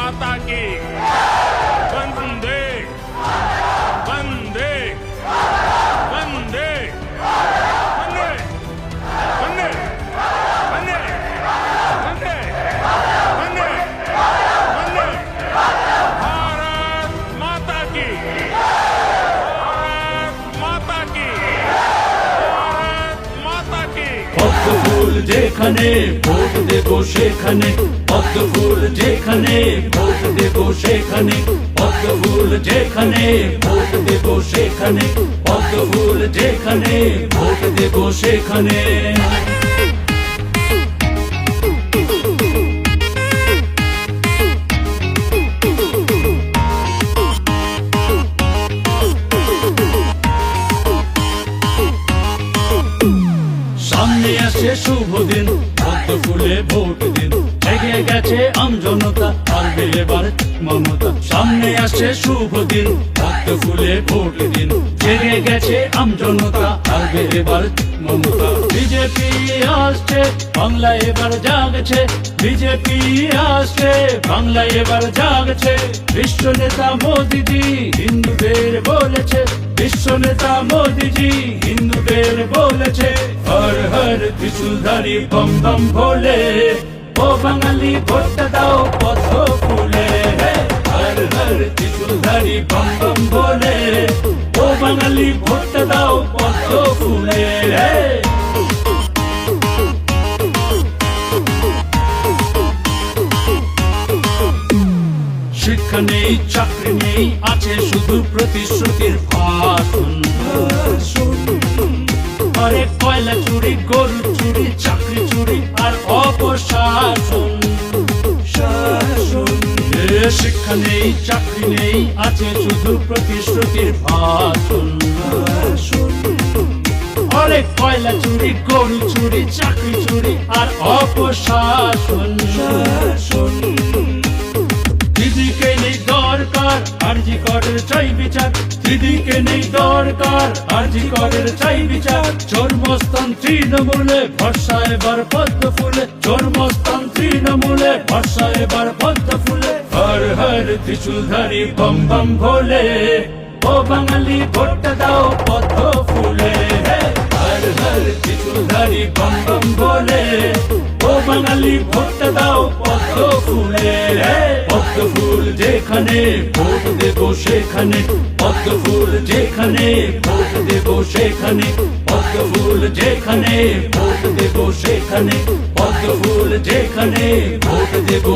माता की वंदे वंदे वंदे वंदे वंदे वंदे वंदे वंदे वंदे भारत माता की भारत माता की भारत माता की পদ্ম ফুল যেখানে ভোট দেব সেখানে পদ্ম ফুল যেখানে ভোট দেব সেখানে পদ্ম ফুল যেখানে ভোট দেব সেখানে পদ্ম ফুল যেখানে ভোট দেব সেখানে সামনে আসে শুভ দিন পদ্ম ফুলে ভোট দিন জেগে গেছে আমজনতা পারবে এবার মমতা সামনে আসে শুভ দিন পদ্ম ফুলে ভোট দিন জেগে গেছে আমজনতা পারবে এবার মমতা বিজেপি আসছে বাংলা এবার জাগছে বিজেপি আসছে বাংলা এবার জাগছে বিশ্ব নেতা মোদিজি হিন্দুদের বলেছে বিশ্ব নেতা মোদিজি হিন্দুদের বলেছে হর হর ত্রিশূলধারী বম বম ভোলে ও বাঙালি ভোটটা দাও পদ্ম ফুলে হর হর ত্রিশূলধারী বম বম ভোলে ও বাঙালি ভোটটা দাও পদ্ম ফুলে শিক্ষা নেই চাকরি নেই আছে শুধু প্রতিশ্রুতির ভাষণ আরে কয়লা চুরি গরু চুরি চাকরি চুরি আর অপশাসন শিক্ষা নেই চাকরি নেই আছে শুধু প্রতিশ্রুতির ভাষণ আরে কয়লা চুরি গরু চুরি চাকরি চুরি আর অপশাসন দিদিকে নেই দরকার আরজি করের চাই বিচার দিদিকে নেই দরকার আরজি করের চাই বিচার চর্মস্থান তৃণমূলে ভরসা এবার পদ্ম ফুলে চর্মস্থান তৃণমূলে ভরসা এবার পদ্ম ফুলে হর হর ত্রিশূলধারী বম বম ভোলে ও বাঙালি ভোটটা দাও পদ্ম ফুলে হর হর ত্রিশূলধারী বম বম ভোলে ও বাঙালি ভোটটা দাও পদ্ম ফুলে পদ্ম ফুল যেখানে ভোট দেব সেখানে পদ্ম ফুল যেখানে ভোট দেব সেখানে পদ্ম ফুল যেখানে ভোট দেব সেখানে পদ্ম ফুল যেখানে ভোট দেব